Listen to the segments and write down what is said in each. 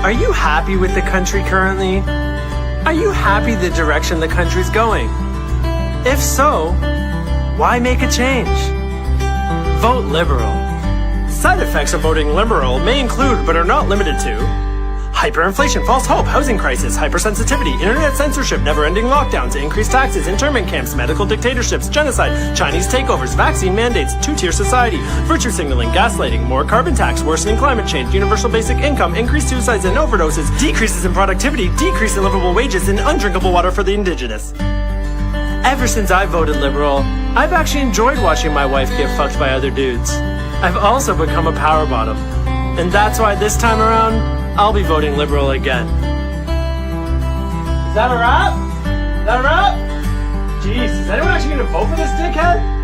Are you happy with the country currently? Are you happy the direction the country's going? If so, why make a change? Vote Liberal. Side effects of voting Liberal may include, but are not limited to, hyperinflation, false hope, housing crisis, hypersensitivity, internet censorship, never-ending lockdowns, increased taxes, internment camps, medical dictatorships, genocide, Chinese takeovers, vaccine mandates, two-tier society, virtue signaling, gaslighting, more carbon tax, worsening climate change, universal basic income, increased suicides and overdoses, decreases in productivity, decrease in livable wages, and undrinkable water for the indigenous. Ever since I voted Liberal, I've actually enjoyed watching my wife get fucked by other dudes. I've also become a power bottom. And that's why this time around, I'll be voting Liberal again. Is that a wrap? Is that a wrap? Jeez, is anyone actually gonna vote for this dickhead?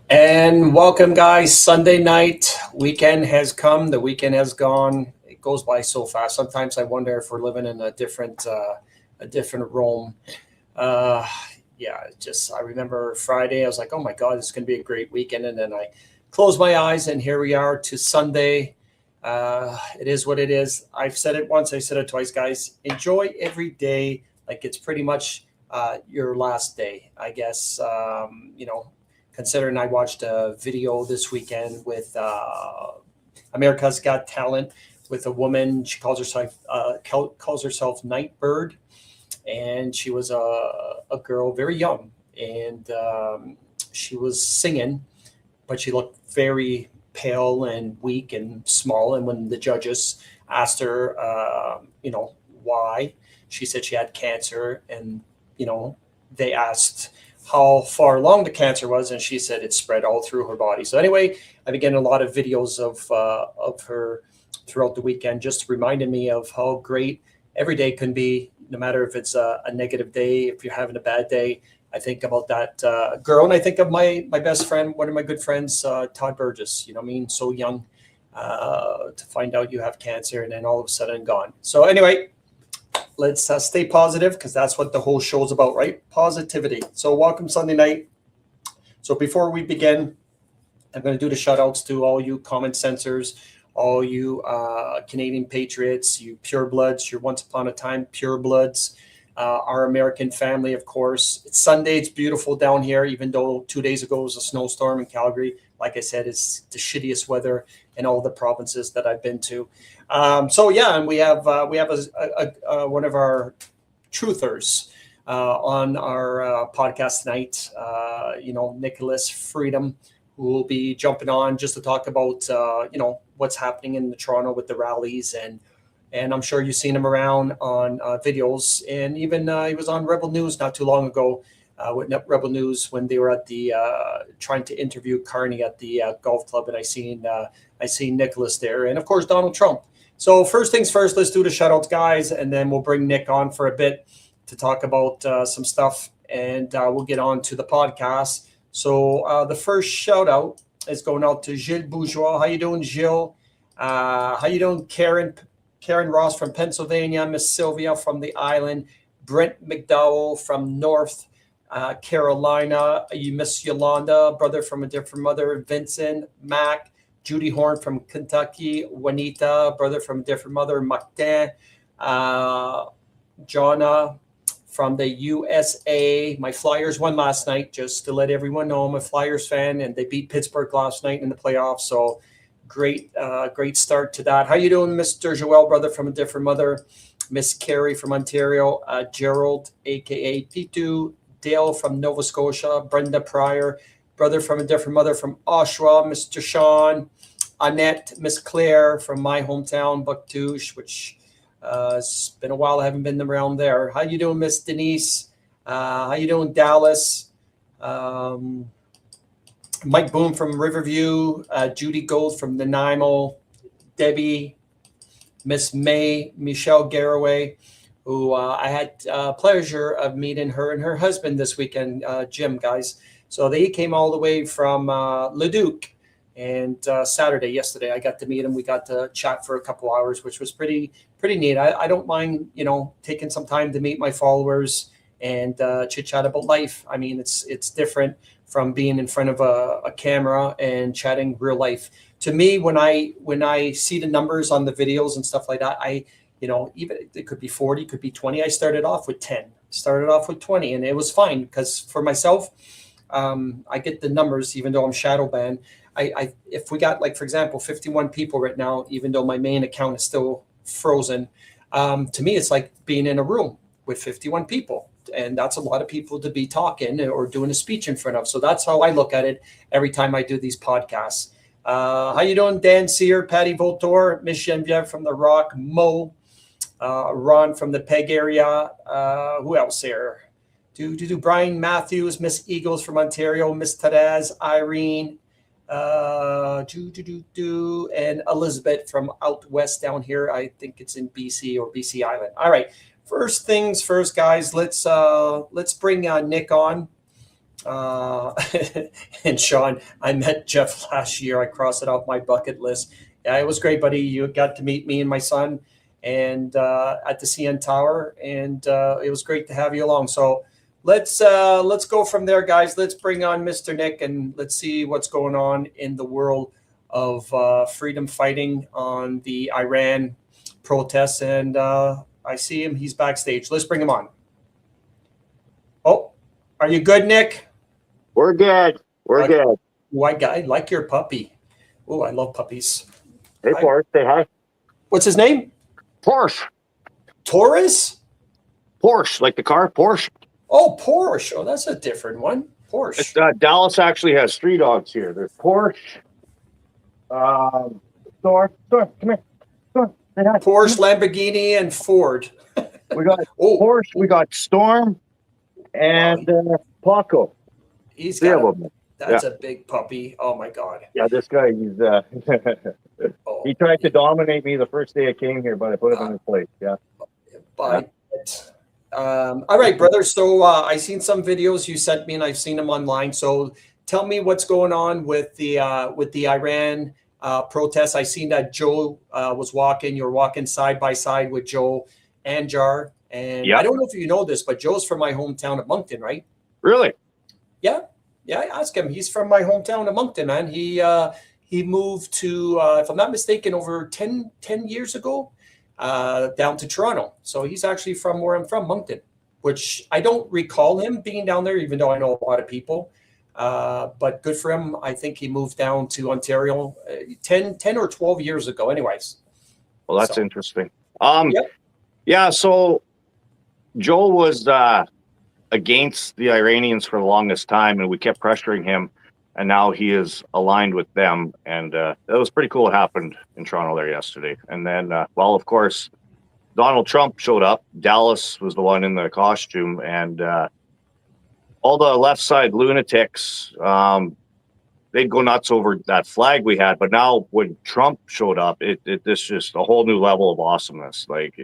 And welcome, guys. Sunday night, weekend has come. The weekend has gone. It goes by so fast. Sometimes I wonder if we're living in a different Rome. I remember Friday. I was like, oh my God, it's going to be a great weekend. And then I closed my eyes, and here we are to Sunday. It is what it is. I've said it once. I said it twice, guys. Enjoy every day like it's pretty much your last day, I guess. Considering I watched a video this weekend with America's Got Talent with a woman. She calls herself Nightbird, and she was a girl, very young, and she was singing, but she looked very pale and weak and small. And when the judges asked her, why, she said she had cancer, and they asked how far along the cancer was, and she said it spread all through her body. So anyway, I've been getting a lot of videos of her throughout the weekend, just reminding me of how great every day can be, no matter if it's a negative day, if you're having a bad day. I think about that girl, and I think of my best friend, one of my good friends, Todd Burgess. So young to find out you have cancer, and then all of a sudden gone. So anyway, let's stay positive, because that's what the whole show's about, right? Positivity. So welcome Sunday night. So before we begin, I'm going to do the shout outs to all you comment censors, all you Canadian patriots, you purebloods, your once upon a time purebloods, our American family, of course. It's Sunday. It's beautiful down here, even though 2 days ago was a snowstorm in Calgary. Like I said, it's the shittiest weather in all the provinces that I've been to. And we have one of our truthers on our podcast tonight. Nicholas Freedom, who will be jumping on just to talk about what's happening in Toronto with the rallies, and I'm sure you've seen him around on videos, and even he was on Rebel News not too long ago. With Rebel News when they were at the trying to interview Carney at the golf club, and I seen Nicholas there, and of course Donald Trump. So first things first, let's do the shout outs, guys, and then we'll bring Nick on for a bit to talk about some stuff, and we'll get on to the podcast. So the first shout out is going out to Gilles Bourgeois. How you doing, Gilles? How you doing, Karen Ross from Pennsylvania, Miss Sylvia from the island, Brent McDowell from North Carolina, you Miss Yolanda, brother from a different mother, Vincent, Mac, Judy Horn from Kentucky, Juanita, brother from a different mother, Martin, Jonna from the USA. My Flyers won last night, just to let everyone know I'm a Flyers fan, and they beat Pittsburgh last night in the playoffs. So Great start to that. How you doing, Mr. Joel, brother from a different mother? Miss Carrie from Ontario, Gerald, aka Pitu, Dale from Nova Scotia, Brenda Pryor, brother from a different mother from Oshawa, Mr. Sean, Annette, Miss Claire from my hometown, Bucktouche, which it's been a while. I haven't been around there. How you doing, Miss Denise? How you doing, Dallas? Mike Boone from Riverview, Judy Gold from Nanaimo, Debbie, Miss May, Michelle Garraway, who I had pleasure of meeting her and her husband this weekend, Jim, guys. So they came all the way from Leduc, and yesterday, I got to meet him. We got to chat for a couple hours, which was pretty neat. I don't mind, taking some time to meet my followers and chit chat about life. I mean, it's different from being in front of a camera and chatting real life. To me, when I see the numbers on the videos and stuff like that, even it could be 40, it could be 20. I started off with 10, started off with 20, and it was fine because for myself, I get the numbers even though I'm shadow banned. If we got, like, for example, 51 people right now, even though my main account is still frozen, to me, it's like being in a room with 51 people. And that's a lot of people to be talking or doing a speech in front of. So that's how I look at it every time I do these podcasts. How you doing, Dan Sear, Patty Voltor, Miss Genevieve from the Rock, Mo, Ron from the Peg area. Who else here? Brian Matthews, Miss Eagles from Ontario, Miss Therese, Irene, and Elizabeth from out west down here. I think it's in BC or BC Island. All right. First things first, guys. Let's bring Nick on. And Sean, I met Jeff last year. I crossed it off my bucket list. Yeah, it was great, buddy. You got to meet me and my son, and at the CN Tower, and it was great to have you along. So let's go from there, guys. Let's bring on Mr. Nick, and let's see what's going on in the world of freedom fighting on the Iran protests. And I see him. He's backstage. Let's bring him on. Oh, are you good, Nick? We're good. We're good. I like your puppy. Oh, I love puppies. Hey, Porsche, say hi. What's his name? Porsche. Taurus? Porsche, like the car, Porsche. Oh, Porsche. Oh, that's a different one. Porsche. Dallas actually has 3 dogs here. There's Porsche. Storm, come here. Storm, say hi. Porsche, Lamborghini, and Ford. We got Porsche. We got Storm and Paco. He's got That's a big puppy. Oh my God. Yeah, this guy, he's he tried to dominate me the first day I came here, but I put him in his place. Yeah. All right, brother. So I seen some videos you sent me, and I've seen them online. So tell me what's going on with the Iran protests. I seen that Joe was walking. You're walking side by side with Joe Anjar, and I don't know if you know this, but Joe's from my hometown of Moncton, right? Really? Yeah, I asked him. He's from my hometown of Moncton, man. He moved to, if I'm not mistaken, over 10 years ago, down to Toronto. So he's actually from where I'm from, Moncton, which I don't recall him being down there, even though I know a lot of people. But good for him. I think he moved down to Ontario 10 or 12 years ago anyways. Well, that's interesting. Yeah, so Joe was against the Iranians for the longest time, and we kept pressuring him, and now he is aligned with them. And that was pretty cool what happened in Toronto there yesterday. And then, of course, Donald Trump showed up. Dallas was the one in the costume, and all the left side lunatics, they'd go nuts over that flag we had. But now when Trump showed up, this just a whole new level of awesomeness. Like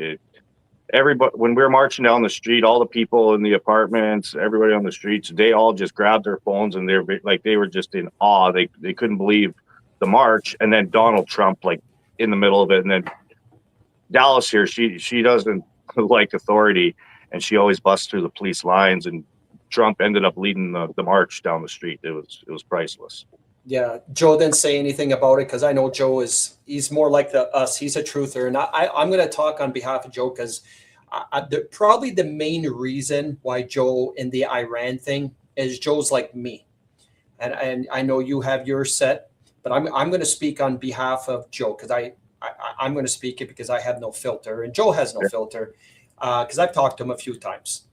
everybody, when we were marching down the street, all the people in the apartments, everybody on the streets, they all just grabbed their phones, and they were just in awe. They couldn't believe the march. And then Donald Trump, like, in the middle of it. And then Dallas here, she doesn't like authority, and she always busts through the police lines, and Trump ended up leading the march down the street. It was priceless. Yeah, Joe didn't say anything about it because I know Joe he's more like us. He's a truther, and I'm going to talk on behalf of Joe because probably the main reason why Joe in the Iran thing is Joe's like me, and I know you have your set, but I'm going to speak on behalf of Joe because I'm going to speak it because I have no filter and Joe has no filter because I've talked to him a few times.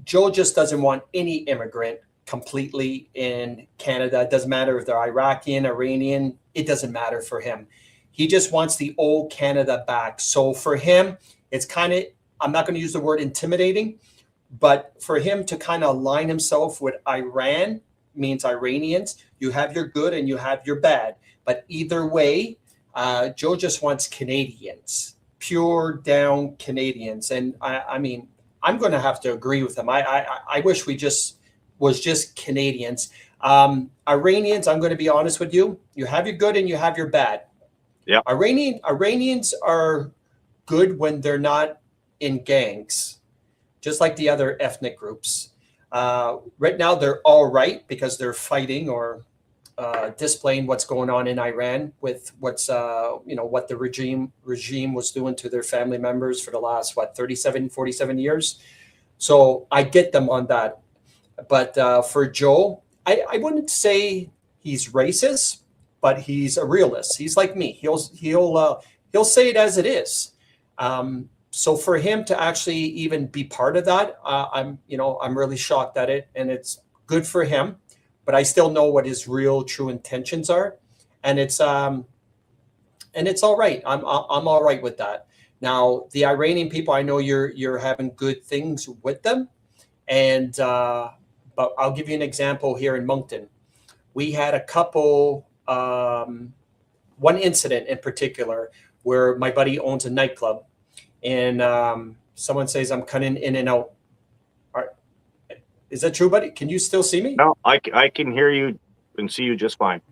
Joe just doesn't want any immigrant completely in Canada. It doesn't matter if they're Iraqi, Iranian. It doesn't matter for him. He just wants the old Canada back. So for him, it's kind of, I'm not going to use the word intimidating, but for him to kind of align himself with Iran means Iranians. You have your good and you have your bad. But either way, Joe just wants Canadians, pure down Canadians. And I mean, I'm going to have to agree with him. I wish we was just Canadians. Iranians, I'm going to be honest with you. You have your good and you have your bad. Yeah. Iranians are good when they're not in gangs, just like the other ethnic groups. Right now, they're all right because they're fighting or displaying what's going on in Iran with what the regime was doing to their family members for the last 47 years. So I get them on that. But for Joe, I wouldn't say he's racist, but he's a realist. He's like me. He'll say it as it is. So for him to actually even be part of that, I'm really shocked at it, and it's good for him. But I still know what his real, true intentions are, and it's all right. I'm all right with that. Now the Iranian people, I know you're having good things with them, and but I'll give you an example here in Moncton. We had a couple, one incident in particular where my buddy owns a nightclub, and someone says I'm cutting in and out. Is that true, buddy? Can you still see me? No, I can hear you and see you just fine.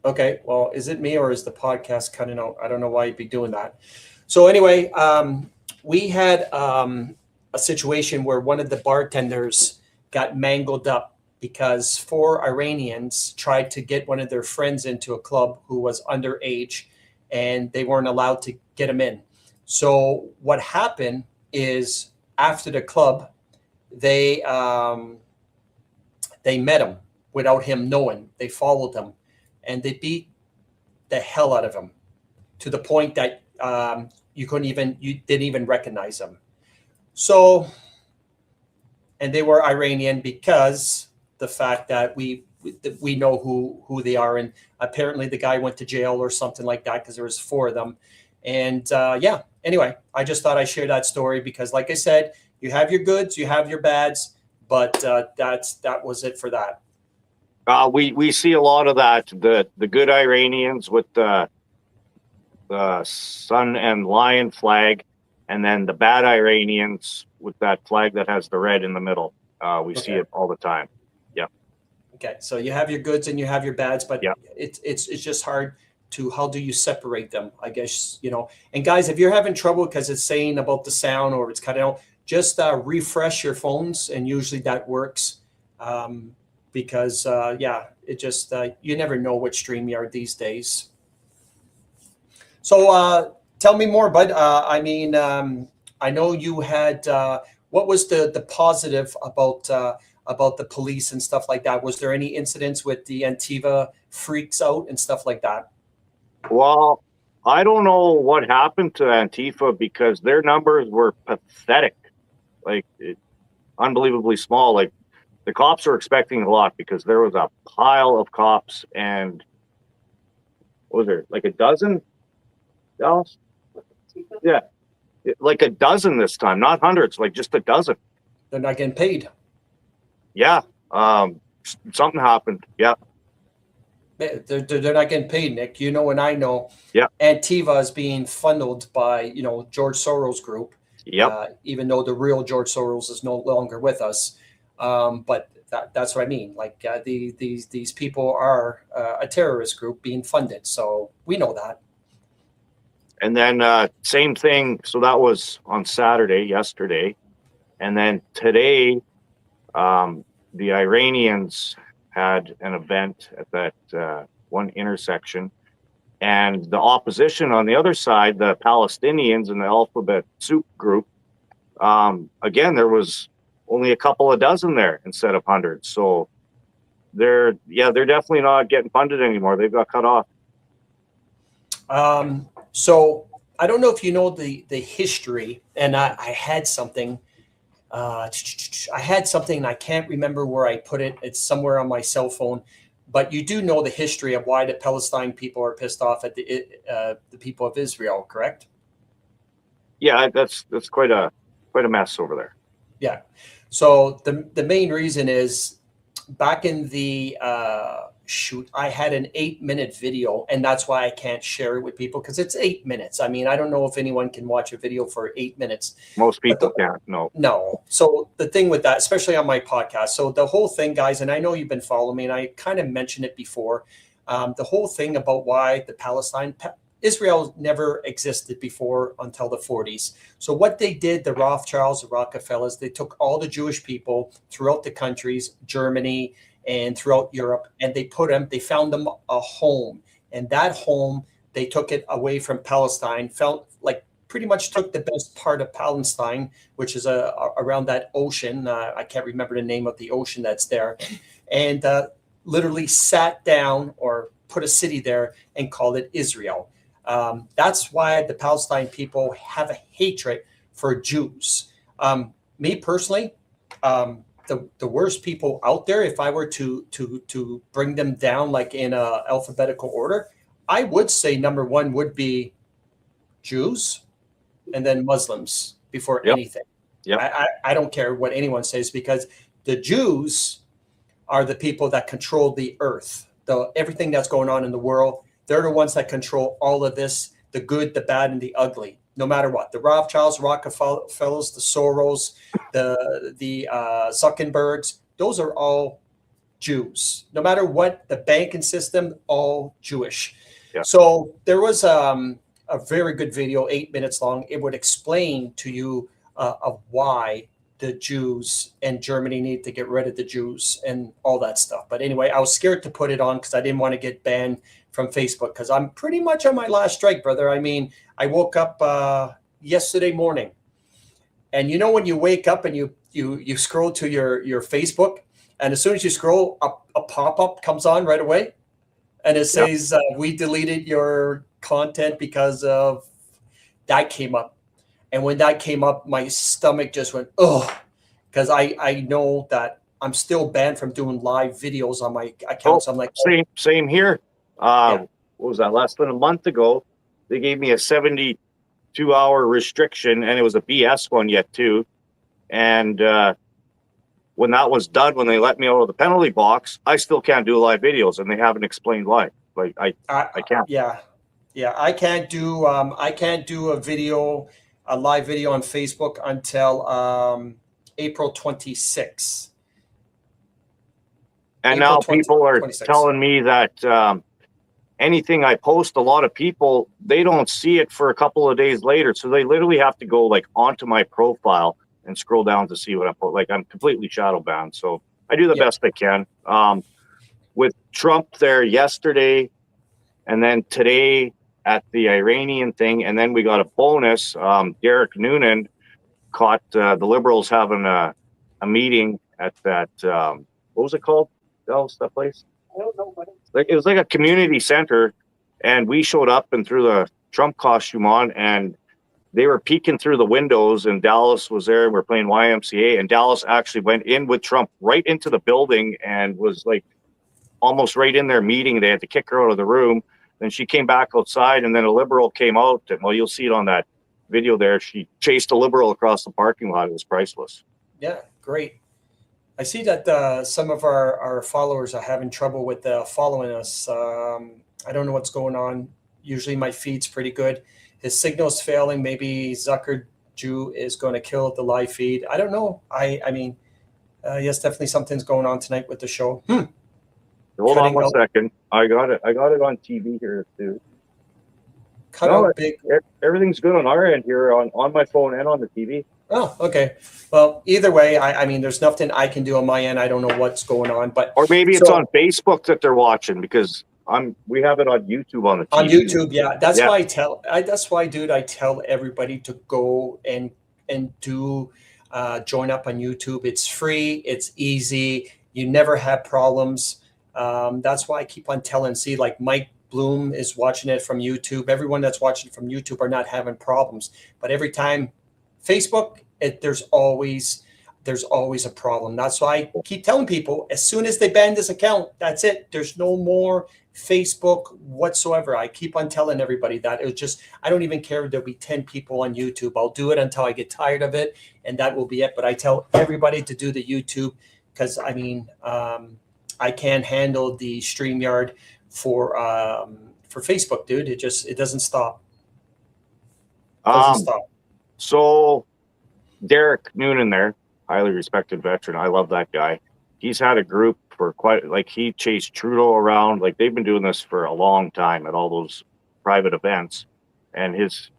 Okay. Well, is it me or is the podcast cutting out? I don't know why you'd be doing that. So anyway, we had a situation where one of the bartenders got mangled up because 4 Iranians tried to get one of their friends into a club who was underage, and they weren't allowed to get him in. So what happened is after the club, they met him without him knowing. They followed him, and they beat the hell out of him to the point that you didn't even recognize him. So, and they were Iranian because the fact that we know who they are, and apparently the guy went to jail or something like that because there was 4 of them. And yeah, anyway, I just thought I'd share that story because, like I said, you have your goods, you have your bads, but that was it for that. We see a lot of that. The good Iranians with the sun and lion flag, and then the bad Iranians with that flag that has the red in the middle. We see it all the time. Yeah. Okay, so you have your goods and you have your bads, but yeah, it's just hard to, how do you separate them? I guess, And guys, if you're having trouble because it's saying about the sound or it's cut out, just refresh your phones, and usually that works. Because it just you never know with StreamYard these days. So tell me more, bud. I know you had what was the positive about the police and stuff like that? Was there any incidents with the Antifa freaks out and stuff like that? Well, I don't know what happened to Antifa because their numbers were pathetic, unbelievably small. Like, the cops were expecting a lot because there was a pile of cops, and what was there, like a dozen, Dallas? Yeah, like a dozen this time, not hundreds, like just a dozen. They're not getting paid. Yeah, something happened. Yeah, they're not getting paid, Nick. And I know. Yeah, Antifa is being funneled by George Soros Group. Yep. Even though the real George Soros is no longer with us. But that's what I mean. Like these people are a terrorist group being funded. So we know that. And then same thing. So that was on Saturday, yesterday. And then today, the Iranians had an event at that one intersection. And the opposition on the other side, the Palestinians and the Alphabet Soup group, again, there was only a couple of dozen there instead of hundreds. So they're definitely not getting funded anymore. They've got cut off. So I don't know if you know the history, and I had something. I had something, and I can't remember where I put it. It's somewhere on my cell phone. But you do know the history of why the Palestine people are pissed off at the people of Israel, correct? Yeah, that's quite a mess over there. Yeah. So the main reason is back in the I had an 8-minute video, and that's why I can't share it with people, because it's 8 minutes. I mean, I don't know if anyone can watch a video for 8 minutes. Most people can't. No. So the thing with that, especially on my podcast, so the whole thing, guys, and I know you've been following me, and I kind of mentioned it before, the whole thing about why Israel never existed before until the 40s. So what they did, the Rothschilds, the Rockefellers, they took all the Jewish people throughout the countries, Germany and throughout Europe, and they found them a home. And that home, they took it away from Palestine, pretty much took the best part of Palestine, which is around that ocean. I can't remember the name of the ocean that's there. And literally sat down or put a city there and called it Israel. That's why the Palestine people have a hatred for Jews. Me personally, the worst people out there, if I were to bring them down like in a alphabetical order, I would say number one would be Jews, and then Muslims before anything. Yep. I don't care what anyone says, because the Jews are the people that control the earth, everything that's going on in the world. They're the ones that control all of this, the good, the bad, and the ugly, no matter what. The Rothschilds, Rockefellers, the Soros, the Zuckerbergs, those are all Jews. No matter what, the banking system, all Jewish. Yeah. So there was a very good video, 8 minutes long. It would explain to you of why the Jews and Germany need to get rid of the Jews and all that stuff. But anyway, I was scared to put it on because I didn't want to get banned from Facebook, because I'm pretty much on my last strike, brother. I mean, I woke up yesterday morning, and you know when you wake up and you scroll to your Facebook, and as soon as you scroll, a pop-up comes on right away, and it says, we deleted your content because of that came up. And when that came up, my stomach just went, ugh, because I know that I'm still banned from doing live videos on my account. So I'm like, same here. What was that? Less than a month ago, they gave me a 72-hour restriction, and it was a BS one yet too. And when that was done, when they let me out of the penalty box, I still can't do live videos, and they haven't explained why. Like I can't. Yeah, I can't do a live video on Facebook until April 26th. And now people are 26th. telling me that anything I post, a lot of people, they don't see it for a couple of days later. So they literally have to go like onto my profile and scroll down to see what I put. Like I'm completely shadow banned. So I do the best I can. With Trump there yesterday and then today at the Iranian thing, and then we got a bonus. Derek Noonan caught the Liberals having a meeting at that, what was it called? That place? I don't know what it was like a community center, and we showed up and threw the Trump costume on, and they were peeking through the windows, and Dallas was there, and we're playing YMCA, and Dallas actually went in with Trump right into the building and was like almost right in their meeting. They had to kick her out of the room. Then she came back outside, and then a Liberal came out, and well, you'll see it on that video there. She chased a Liberal across the parking lot. It was priceless. Yeah, great. I see that some of our followers are having trouble with following us. I don't know what's going on. Usually my feed's pretty good. His signal's failing. Maybe Zucker Jew is going to kill the live feed. I don't know. I mean, yes, definitely something's going on tonight with the show. Hold on one second. I got it on TV here too. Everything's good on our end here on my phone and on the TV. Oh, okay. Well, either way, I mean, there's nothing I can do on my end. I don't know what's going on, but or maybe it's on Facebook that they're watching, because we have it on YouTube on the TV. On YouTube, yeah. That's why I tell everybody to go and do join up on YouTube. It's free, it's easy, You never have problems. That's why I keep on telling. See, like Mike Bloom is watching it from YouTube. Everyone that's watching from YouTube are not having problems. But every time Facebook, there's always a problem. That's why I keep telling people, as soon as they ban this account, that's it. There's no more Facebook whatsoever. I keep on telling everybody that. It was just, I don't even care if there'll be 10 people on YouTube. I'll do it until I get tired of it, and that will be it. But I tell everybody to do the YouTube because, I mean, I can't handle the StreamYard for Facebook, dude. It doesn't stop. So Derek Noonan there, highly respected veteran. I love that guy. He's had a group for he chased Trudeau around. Like, they've been doing this for a long time at all those private events. And his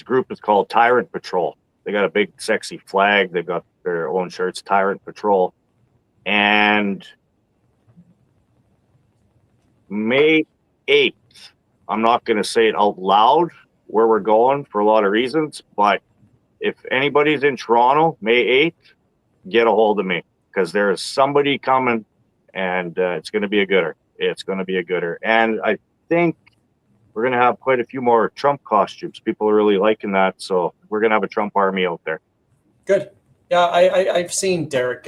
group is called Tyrant Patrol. They got a big, sexy flag. They've got their own shirts, Tyrant Patrol. And May 8th, I'm not going to say it out loud where we're going for a lot of reasons, but if anybody's in Toronto, May 8th, get a hold of me, because there is somebody coming, and it's going to be a gooder. It's going to be a gooder. And I think we're going to have quite a few more Trump costumes. People are really liking that, so we're going to have a Trump army out there. Good. Yeah, I've seen Derek.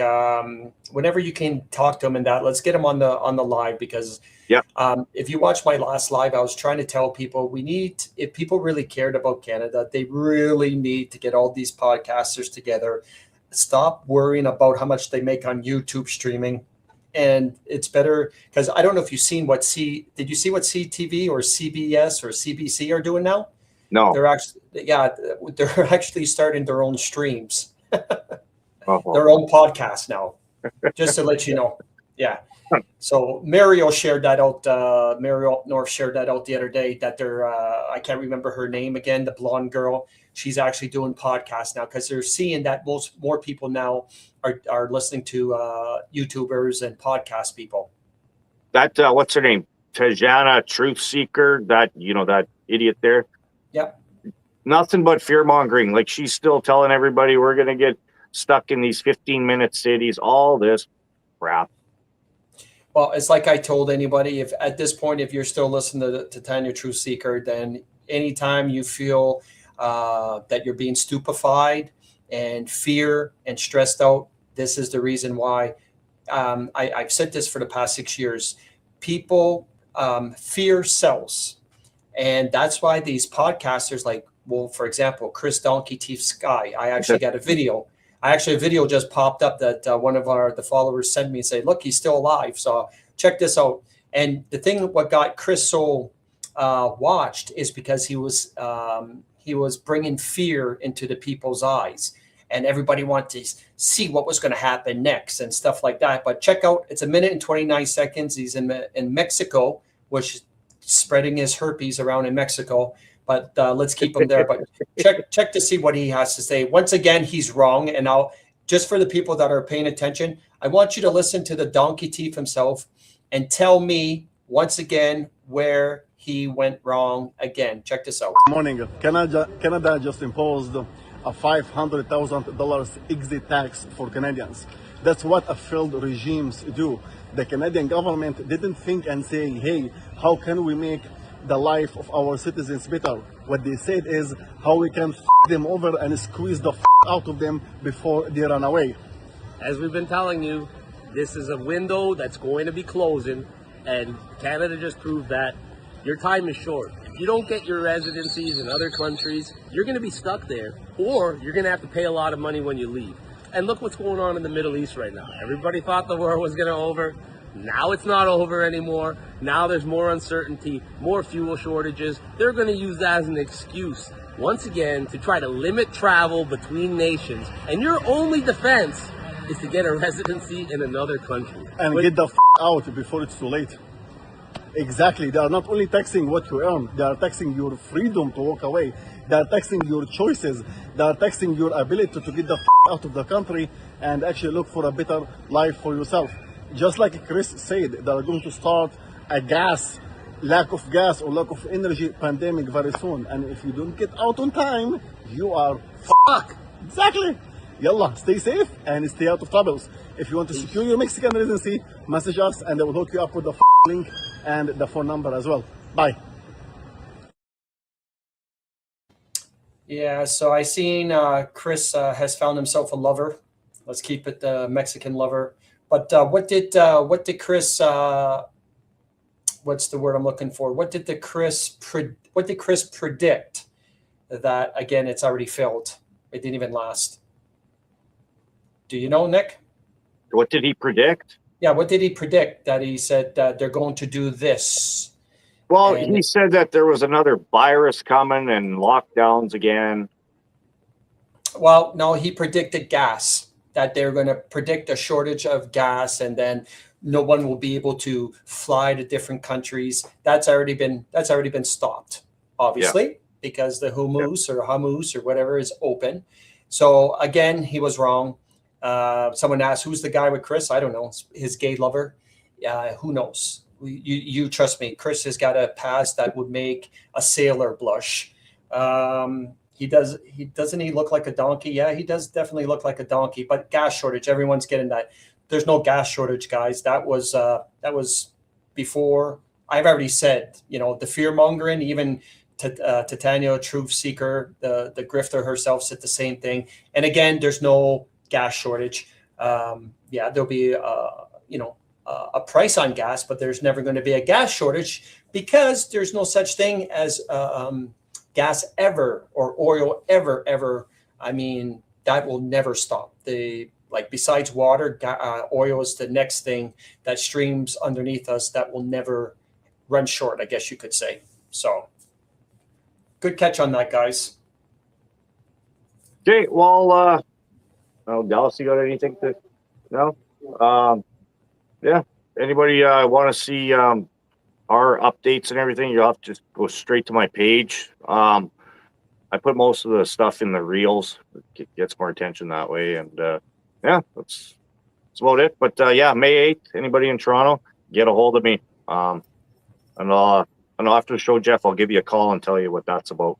Whenever you can talk to him and that, let's get him on the live, because if you watch my last live, I was trying to tell people if people really cared about Canada, they really need to get all these podcasters together. Stop worrying about how much they make on YouTube streaming. And it's better, because I don't know if you've seen did you see what CTV or CBS or CBC are doing now? No. They're actually starting their own streams. Their own podcast now, just to let you know. Yeah. So Mario shared that out. Mario North shared that out the other day, that they're, I can't remember her name again, the blonde girl. She's actually doing podcasts now, because they're seeing that more people now are listening to YouTubers and podcast people. That, what's her name? Tajana Truth Seeker, that idiot there. Yep. Nothing but fear mongering. Like, she's still telling everybody we're going to get stuck in these 15-minute cities, all this crap. Well, it's like I told anybody, if at this point, if you're still listening to Tanya Truth Seeker, then anytime you feel that you're being stupefied and fear and stressed out, this is the reason why. I've said this for the past 6 years. People, fear sells. And that's why these podcasters, like, well, for example, Chris Donkey Teeth Sky, I actually got a video. A video just popped up that one of the followers sent me and say, look, he's still alive. So check this out. And the thing, what got Chris so watched is because he was bringing fear into the people's eyes. And everybody wanted to see what was going to happen next and stuff like that. But check out, it's 1 minute and 29 seconds. He's in Mexico, which is spreading his herpes around in Mexico. But let's keep him there. But check to see what he has to say. Once again, he's wrong. And I'll, just for the people that are paying attention, I want you to listen to the Donkey Teeth himself and tell me once again where he went wrong again. Check this out. Morning. Canada just imposed a $500,000 exit tax for Canadians. That's what a failed regimes do. The Canadian government didn't think and say, hey, how can we make the life of our citizens better? What they said is how we can them over and squeeze the out of them before they run away. As we've been telling you, this is a window that's going to be closing, and Canada just proved that. Your time is short. If you don't get your residencies in other countries, you're going to be stuck there, or you're going to have to pay a lot of money when you leave. And look what's going on in the Middle East right now. Everybody thought the war was going to over. Now it's not over anymore. Now there's more uncertainty, more fuel shortages. They're going to use that as an excuse, once again, to try to limit travel between nations. And your only defense is to get a residency in another country. And get the out before it's too late. Exactly. They are not only taxing what you earn, they are taxing your freedom to walk away. They are taxing your choices. They are taxing your ability to get the out of the country and actually look for a better life for yourself. Just like Chris said, they are going to start a lack of gas or lack of energy pandemic very soon. And if you don't get out on time, you are fucked. Exactly. Yalla, stay safe and stay out of troubles. If you want to secure your Mexican residency, message us and they will hook you up with the link and the phone number as well. Bye. Yeah, so I seen Chris has found himself a lover. Let's keep it the Mexican lover. But what did Chris? What's the word I'm looking for? What did Chris predict? That again, it's already failed. It didn't even last. Do you know, Nick? What did he predict? Yeah, what did he predict? That he said that they're going to do this. Well, And- he said that there was another virus coming and lockdowns again. Well, no, he predicted gas, that they're going to predict a shortage of gas, and then no one will be able to fly to different countries. That's already been stopped, obviously, because the Hormuz or whatever is open. So again, he was wrong. Someone asked, "Who's the guy with Chris?" I don't know. His gay lover. Who knows? You trust me. Chris has got a past that would make a sailor blush. He doesn't he look like a donkey? Yeah, he does definitely look like a donkey. But gas shortage, everyone's getting that. There's no gas shortage, guys. That was before. I've already said, the fear mongering. Even Titania, Truth Seeker, the grifter herself, said the same thing. And again, there's no gas shortage. There'll be a price on gas, but there's never going to be a gas shortage because there's no such thing as gas ever or oil ever. I mean, that will never stop. Besides water, oil is the next thing that streams underneath us that will never run short, I guess you could say. So good catch on that, guys. Okay, well, Dallas, you got anything to know? Yeah. Anybody want to see our updates and everything? You'll have to just go straight to my page. I put most of the stuff in the reels. It gets more attention that way. And that's about it. But May 8th, anybody in Toronto, get a hold of me. And after the show, Jeff, I'll give you a call and tell you what that's about.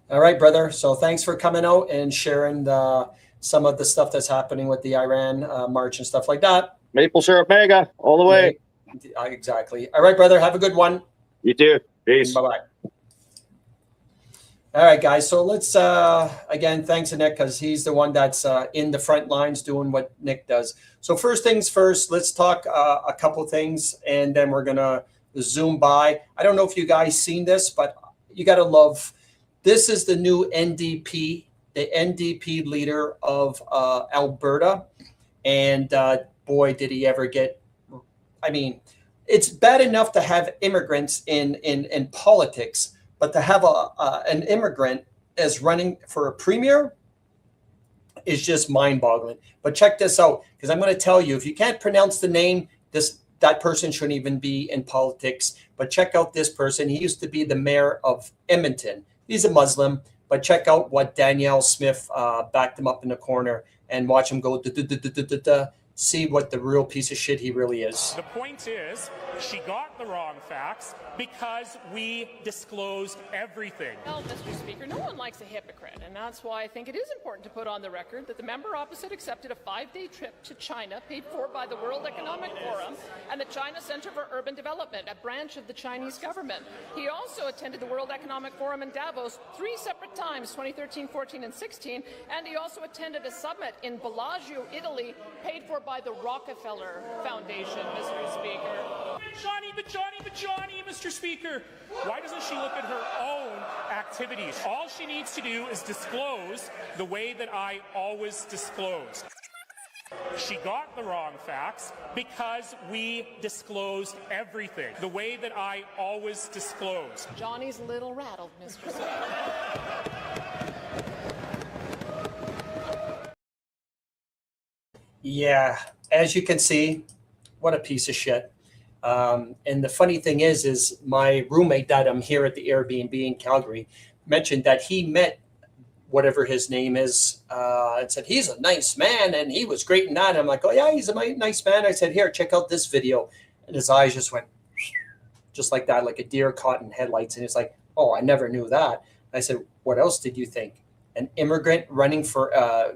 All right, brother. So thanks for coming out and sharing some of the stuff that's happening with the Iran march and stuff like that. Maple syrup mega all the way. Exactly. All right, brother. Have a good one. You too. Peace. Bye-bye. All right, guys. So let's, again, thanks to Nick because he's the one that's in the front lines doing what Nick does. So first things first, let's talk a couple things, and then we're going to zoom by. I don't know if you guys seen this, but you got to love, this is the new NDP, the NDP leader of Alberta. And boy, did he ever get, I mean, it's bad enough to have immigrants in politics, but to have an immigrant as running for a premier is just mind-boggling. But check this out, because I'm going to tell you, if you can't pronounce the name, that person shouldn't even be in politics. But check out this person. He used to be the mayor of Edmonton. He's a Muslim, but check out what Danielle Smith backed him up in the corner, and watch him go see what the real piece of shit he really is. The point is, she got the wrong facts because we disclosed everything. Well, Mr. Speaker, no one likes a hypocrite, and that's why I think it is important to put on the record that the member opposite accepted a 5-day trip to China paid for by the World Economic Forum and the China Center for Urban Development, a branch of the Chinese government. He also attended the World Economic Forum in Davos 3 separate times, 2013, 14, and 16, and he also attended a summit in Bellagio, Italy, paid for by the Rockefeller Foundation, Mr. Speaker. Johnny, Mr. Speaker. Why doesn't she look at her own activities? All she needs to do is disclose the way that I always disclose. She got the wrong facts because we disclosed everything, the way that I always disclose. Johnny's a little rattled, Mr. Speaker. Yeah, as you can see, what a piece of shit. And the funny thing is my roommate that I'm here at the Airbnb in Calgary mentioned that he met whatever his name is and said, he's a nice man and he was great in that. And I'm like, oh yeah, he's a nice man. I said, here, check out this video. And his eyes just went just like that, like a deer caught in headlights. And he's like, oh, I never knew that. I said, what else did you think? an immigrant running for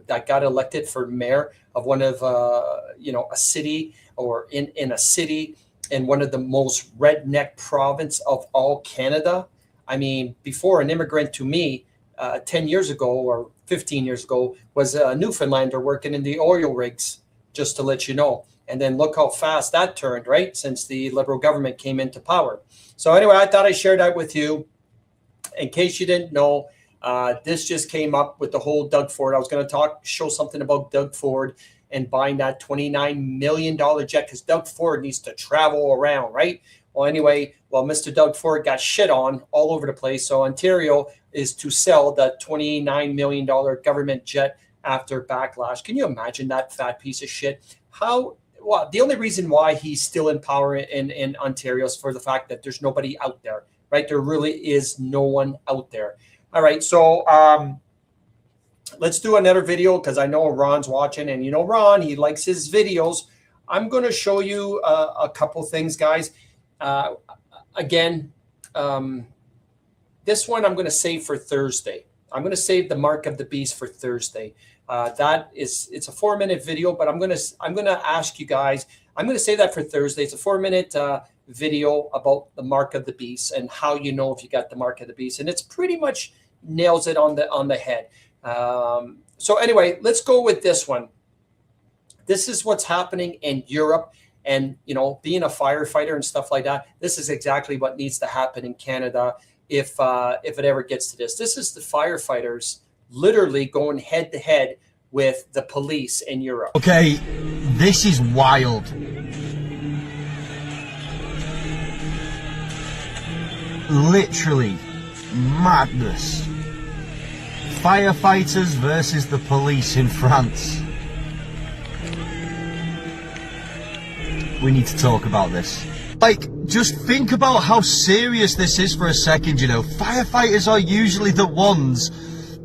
that got elected for mayor of one of a city, or in a city in one of the most redneck province of all Canada. I mean, before, an immigrant to me 10 years ago or 15 years ago was a Newfoundlander working in the oil rigs, just to let you know. And then look how fast that turned, right? Since the Liberal government came into power. So anyway, I thought I'd share that with you. In case you didn't know, this just came up with the whole Doug Ford. I was going to show something about Doug Ford and buying that $29 million jet, because Doug Ford needs to travel around, right? Well, anyway, Mr. Doug Ford got shit on all over the place. So Ontario is to sell the $29 million government jet after backlash. Can you imagine that fat piece of shit? Well, the only reason why he's still in power in Ontario is for the fact that there's nobody out there, right? There really is no one out there. All right, so let's do another video, because I know Ron's watching, and you know Ron, he likes his videos. I'm going to show you a couple things, guys. Again, this one I'm going to save for Thursday. I'm going to save the Mark of the Beast for Thursday. It's a 4-minute video, but I'm going to ask you guys. I'm going to save that for Thursday. It's a 4-minute video about the Mark of the Beast and how you know if you got the Mark of the Beast, and it's pretty much nails it on the head. So anyway, let's go with this one. This is what's happening in Europe, and being a firefighter and stuff like that, this is exactly what needs to happen in Canada if it ever gets to this. This is the firefighters literally going head to head with the police in Europe. Okay, this is wild. Literally madness. Firefighters versus the police in France. We need to talk about this. Like, just think about how serious this is for a second, Firefighters are usually the ones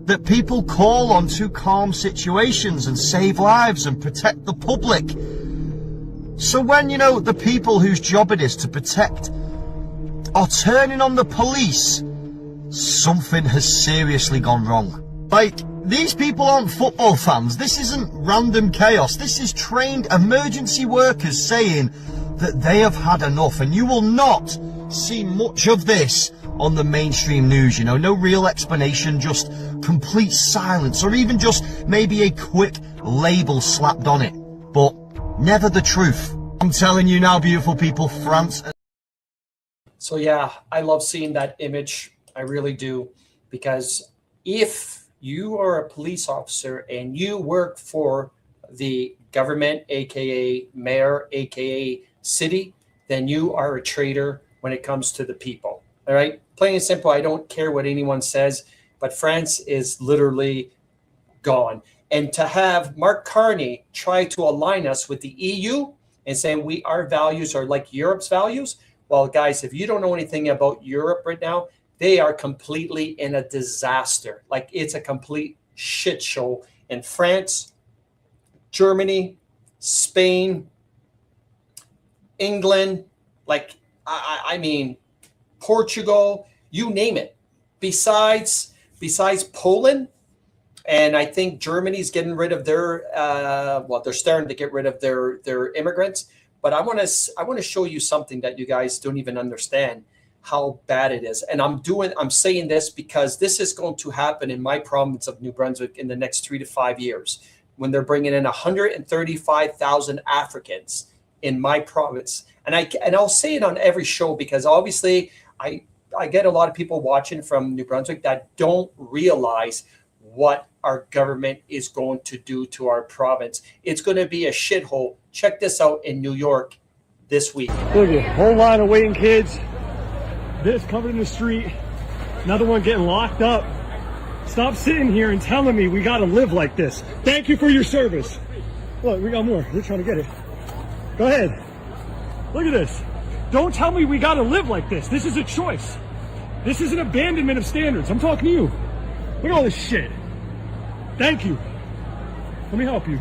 that people call on to calm situations and save lives and protect the public. So when, the people whose job it is to protect are turning on the police, something has seriously gone wrong. Like, these people aren't football fans. This isn't random chaos. This is trained emergency workers saying that they have had enough, and you will not see much of this on the mainstream news, no real explanation, just complete silence, or even just maybe a quick label slapped on it, but never the truth. I'm telling you now, beautiful people, France. So yeah, I love seeing that image. I really do, because if you are a police officer and you work for the government, aka mayor, aka city, then you are a traitor when it comes to the people. All right, plain and simple. I don't care what anyone says, but France is literally gone. And to have Mark Carney try to align us with the EU and saying our values are like Europe's values, well, guys, if you don't know anything about Europe right now, they are completely in a disaster. Like, it's a complete shit show in France, Germany, Spain, England, I mean, Portugal, you name it. Besides Poland, and I think Germany's getting rid of their they're starting to get rid of their immigrants. But I want to show you something that you guys don't even understand how bad it is. And I'm saying this because this is going to happen in my province of New Brunswick in the next 3 to 5 years, when they're bringing in 135,000 Africans in my province. And I'll say it on every show, because obviously I get a lot of people watching from New Brunswick that don't realize what our government is going to do to our province. It's going to be a shithole. Check this out in New York this week. Look at whole line of waiting kids. This covered in the street. Another one getting locked up. Stop sitting here and telling me we got to live like this. Thank you for your service. Look, we got more. They're trying to get it. Go ahead. Look at this. Don't tell me we got to live like this. This is a choice. This is an abandonment of standards. I'm talking to you. Look at all this shit. Thank you. Let me help you.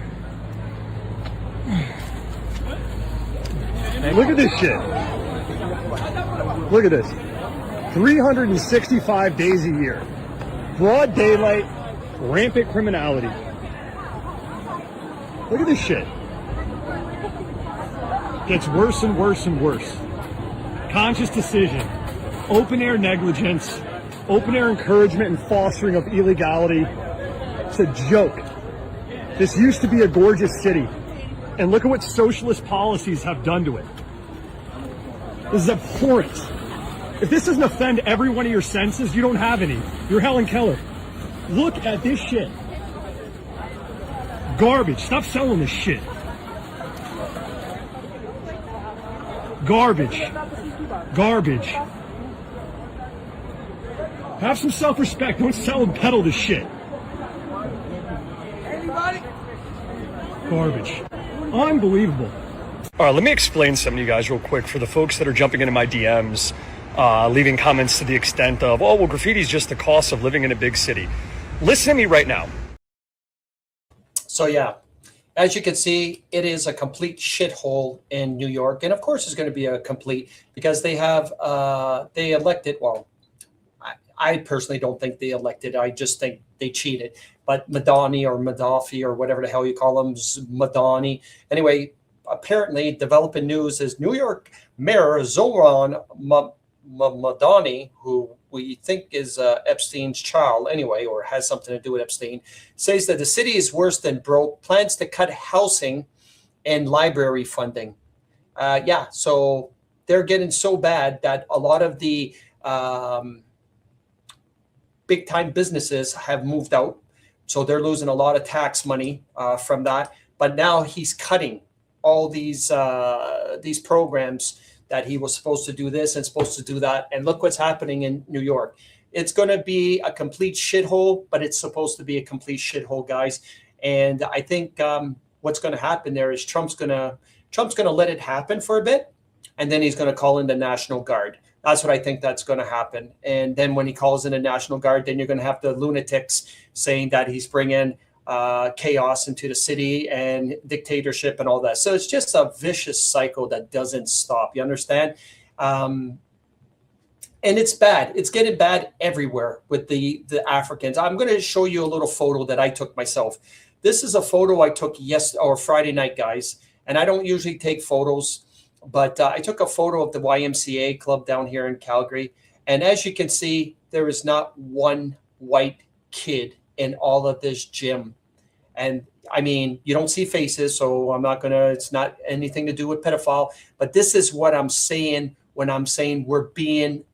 Look at this shit. Look at this. 365 days a year. Broad daylight, Rampant criminality. Look at this shit. Gets worse and worse and worse. Conscious decision. Open air negligence. Open air encouragement and fostering of illegality. It's a joke. This used to be a gorgeous city. And look at what socialist policies have done to it. This is abhorrent. If this doesn't offend every one of your senses, you don't have any. You're Helen Keller. Look at this shit. Garbage. Stop selling this shit. Garbage. Garbage. Have some self-respect. Don't sell and peddle this shit. Garbage. Unbelievable. All right, let me explain something to you guys real quick for the folks that are jumping into my DMs, leaving comments to the extent of, oh, well, graffiti is just the cost of living in a big city. Listen to me right now. So yeah, as you can see, it is a complete shithole in New York. And of course it's going to be a complete, because they have, they elected, well, I personally don't think they elected. I just think they cheated. But Madani or Madafi or whatever the hell you call them, Madani. Anyway, apparently developing news is New York Mayor Zoran Madani, who we think is Epstein's child anyway, or has something to do with Epstein, says that the city is worse than broke, plans to cut housing and library funding. Yeah, so they're getting so bad that a lot of the big time businesses have moved out. So they're losing a lot of tax money from that. But now he's cutting all these programs that he was supposed to do this and supposed to do that. And look what's happening in New York. It's going to be a complete shithole, but it's supposed to be a complete shithole, guys. And I think what's going to happen there is Trump's going to let it happen for a bit, and then he's going to call in the National Guard. That's what I think that's going to happen. And then when he calls in the National Guard, then you're going to have the lunatics saying that he's bringing chaos into the city and dictatorship and all that. So it's just a vicious cycle that doesn't stop. You understand? And it's bad. It's getting bad everywhere with the Africans. I'm going to show you a little photo that I took myself. This is a photo I took Friday night, guys. And I don't usually take photos, but I took a photo of the YMCA club down here in Calgary. And as you can see, there is not one white kid in all of this gym. And I mean, you don't see faces, so I'm not gonna, it's not anything to do with pedophile, but this is what I'm saying when I'm saying we're being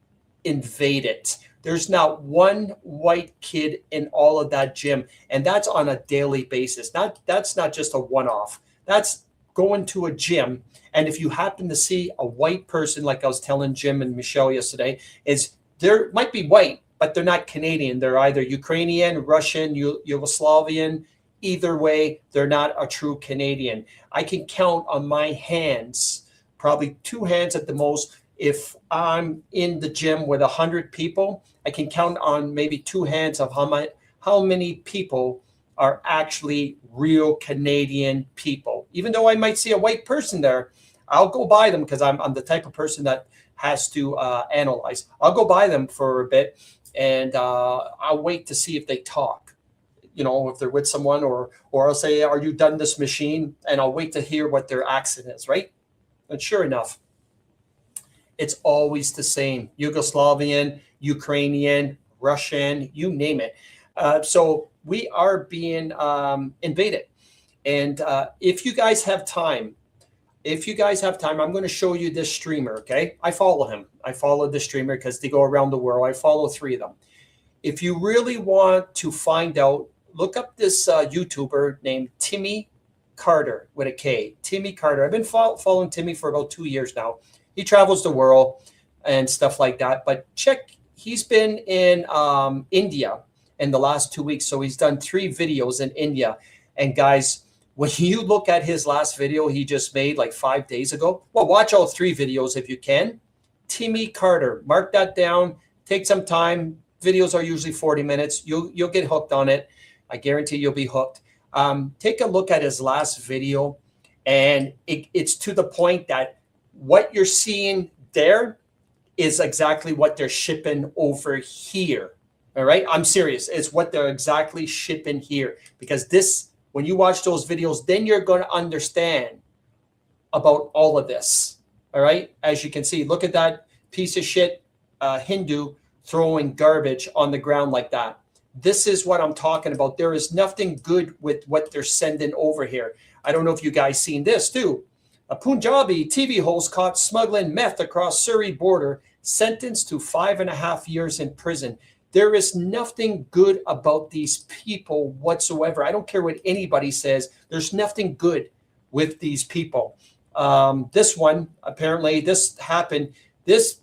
invaded. There's not one white kid in all of that gym. And that's on a daily basis. That's not just a one-off. That's going to a gym. And if you happen to see a white person, like I was telling Jim and Michelle yesterday, is there might be white, but they're not Canadian. They're either Ukrainian, Russian, Yugoslavian. Either way, they're not a true Canadian. I can count on my hands, probably 2 hands at the most. If I'm in the gym with 100 people, I can count on maybe 2 hands of how many people are actually real Canadian people. Even though I might see a white person there, I'll go by them because I'm the type of person that has to analyze. I'll go by them for a bit and I'll wait to see if they talk. You know, if they're with someone, or I'll say, "Are you done this machine?" And I'll wait to hear what their accent is, right? And sure enough, it's always the same: Yugoslavian, Ukrainian, Russian, you name it. So we are being invaded. And if you guys have time, I'm going to show you this streamer, okay? I follow him. I follow the streamer because they go around the world. I follow 3 of them. If you really want to find out, look up this YouTuber named Timmy Carter with a K. Timmy Carter. I've been following Timmy for about 2 years now. He travels the world and stuff like that. But check, he's been in India in the last 2 weeks. So he's done 3 videos in India. And guys, when you look at his last video he just made like 5 days ago, well, watch all 3 videos if you can. Timmy Carter, mark that down. Take some time. Videos are usually 40 minutes. You'll get hooked on it. I guarantee you'll be hooked. Take a look at his last video, and it's to the point that what you're seeing there is exactly what they're shipping over here. All right. I'm serious. It's what they're exactly shipping here. Because this, when you watch those videos, then you're going to understand about all of this. All right. As you can see, look at that piece of shit Hindu throwing garbage on the ground like that. This is what I'm talking about. There is nothing good with what they're sending over here. I don't know if you guys seen this too. A Punjabi TV host caught smuggling meth across Surrey border, sentenced to 5.5 years in prison. There is nothing good about these people whatsoever. I don't care what anybody says. There's nothing good with these people. This one, apparently, this happened. This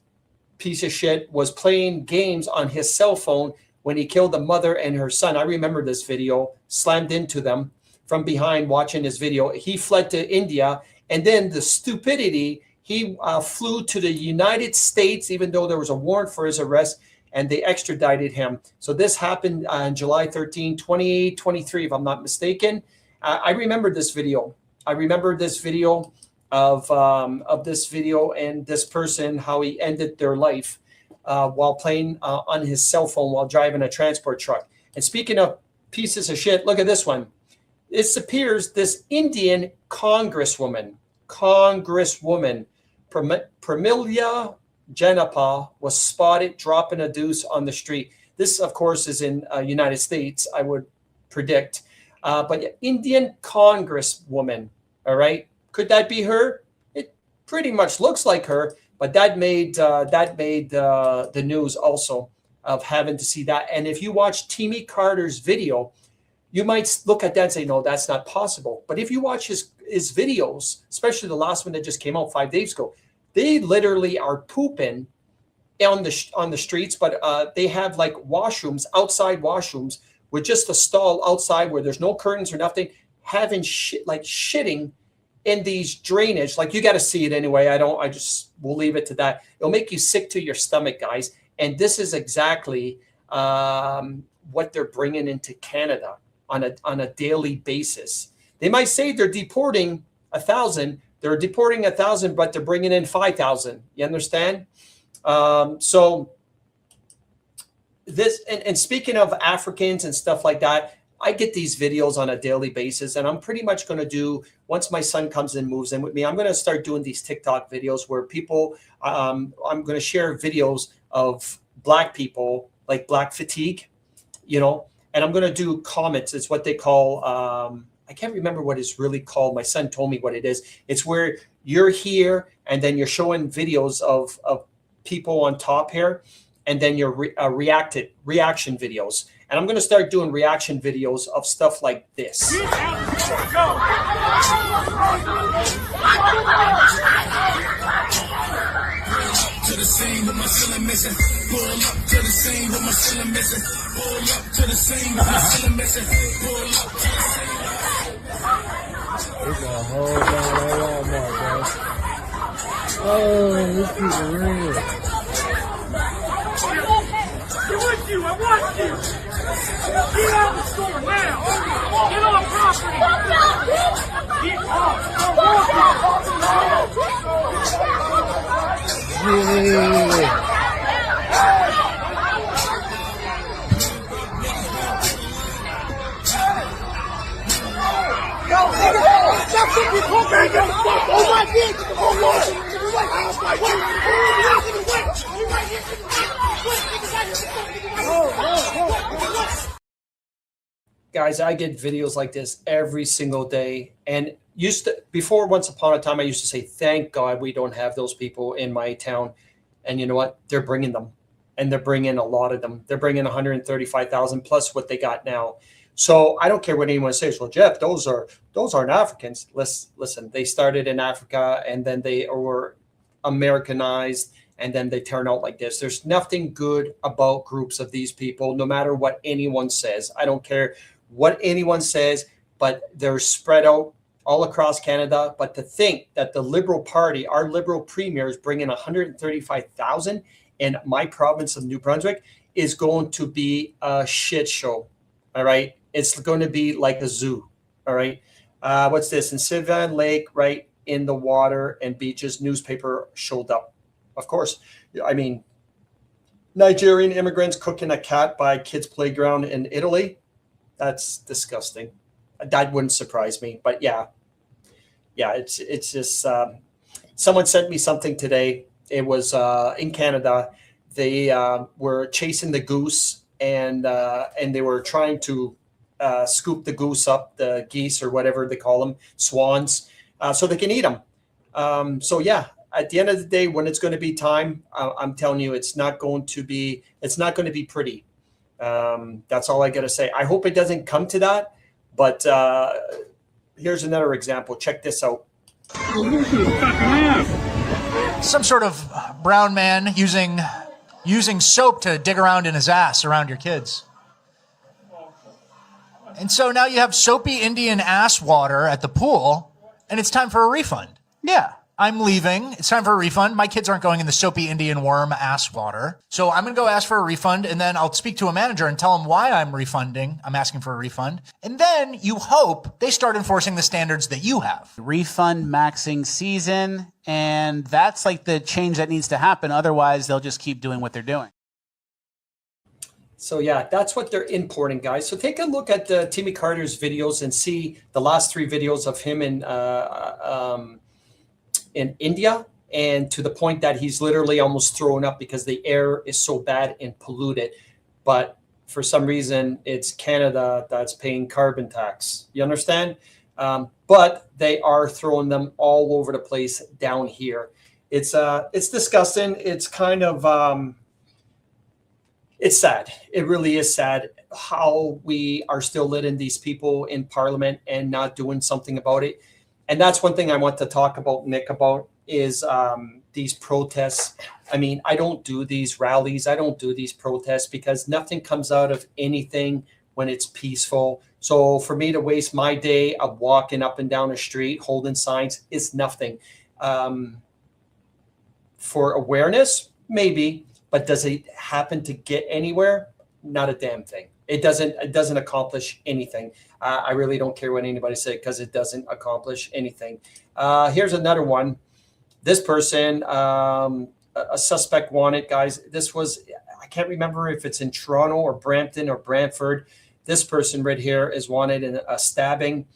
piece of shit was playing games on his cell phone when he killed the mother and her son. I remember this video, slammed into them from behind watching this video. He fled to India, and then the stupidity, he flew to the United States, even though there was a warrant for his arrest, and they extradited him. So this happened on July 13, 2023, if I'm not mistaken. I remember this video. I remember this video of this video and this person, how he ended their life while playing on his cell phone while driving a transport truck. And speaking of pieces of shit, look at this one. It appears this Indian congresswoman, Pramila Janappa, was spotted dropping a deuce on the street. This, of course, is in United States, I would predict. But Indian congresswoman, all right? Could that be her? It pretty much looks like her, but that made the news also of having to see that. And if you watch Timmy Carter's video, you might look at that and say, no, that's not possible. But if you watch his videos, especially the last one that just came out 5 days ago, they literally are pooping on the streets, but they have like washrooms, outside washrooms, with just a stall outside where there's no curtains or nothing, having shitting in these drainage. Like, you got to see it anyway. I just will leave it to that. It'll make you sick to your stomach, guys. And this is exactly what they're bringing into Canada on a daily basis. They might say they're deporting 1,000. They're deporting 1,000, but they're bringing in 5,000. You understand? So this, and speaking of Africans and stuff like that, I get these videos on a daily basis, and I'm pretty much going to do, once my son comes and moves in with me, I'm going to start doing these TikTok videos where people, I'm going to share videos of Black people, like Black fatigue, you know, and I'm going to do comments. It's what they call, I can't remember what it's really called. My son told me what it is. It's where you're here and then you're showing videos of people on top here, and then your reaction videos. And I'm going to start doing reaction videos of stuff like this. To the scene with my ceiling missing. Pull up to the scene with my ceiling missing. Pull up to the scene with my ceiling missing. Pull up to the scene. It's a whole lot of Walmart, guys. Oh, this piece of real. I want you! I want you! Get out of the store now! Get on property! Get off! Guys, I get videos like this every single day. And before, once upon a time, I used to say, thank God we don't have those people in my town. And you know what? They're bringing them. And they're bringing a lot of them. They're bringing 135,000 plus what they got now. So I don't care what anyone says. Well, Jeff, those aren't Africans. Listen, they started in Africa and then they were Americanized and then they turn out like this. There's nothing good about groups of these people, no matter what anyone says. I don't care what anyone says, but they're spread out all across Canada. But to think that the Liberal Party, our Liberal Premier, is bringing 135,000 in my province of New Brunswick is going to be a shit show. All right. It's going to be like a zoo. All right. What's this? In Sylvan Lake, right in the water and beaches, newspaper showed up. Of course. I mean, Nigerian immigrants cooking a cat by a kid's playground in Italy. That's disgusting. That wouldn't surprise me. But yeah, it's just someone sent me something today. It was in Canada. They were chasing the goose and they were trying to scoop the goose up, the geese or whatever they call them, swans, so they can eat them. So yeah, at the end of the day, when it's going to be time, I'm telling you, it's not going to be pretty. That's all I got to say. I hope it doesn't come to that. But here's another example. Check this out. Some sort of brown man using soap to dig around in his ass around your kids. And so now you have soapy Indian ass water at the pool, and it's time for a refund. Yeah, I'm leaving. It's time for a refund. My kids aren't going in the soapy Indian worm ass water. So I'm going to go ask for a refund, and then I'll speak to a manager and tell them why I'm asking for a refund. And then you hope they start enforcing the standards that you have. Refund maxing season, and that's like the change that needs to happen. Otherwise, they'll just keep doing what they're doing. So yeah, that's what they're importing, guys. So take a look at Timmy Carter's videos and see the last 3 videos of him in India, and to the point that he's literally almost thrown up because the air is so bad and polluted. But for some reason, it's Canada that's paying carbon tax. You understand? But they are throwing them all over the place down here. It's disgusting. It's kind of it's sad. It really is sad how we are still letting these people in Parliament and not doing something about it. And that's one thing I want to talk about, Nick, about is these protests. I mean, I don't do these rallies. I don't do these protests because nothing comes out of anything when it's peaceful. So for me to waste my day of walking up and down the street holding signs is nothing. For awareness, maybe, but does it happen to get anywhere? Not a damn thing. It doesn't accomplish anything. I really don't care what anybody says because it doesn't accomplish anything. Here's another one. This person, a suspect wanted, guys. This was, I can't remember if it's in Toronto or Brampton or Brantford. This person right here is wanted in a stabbing.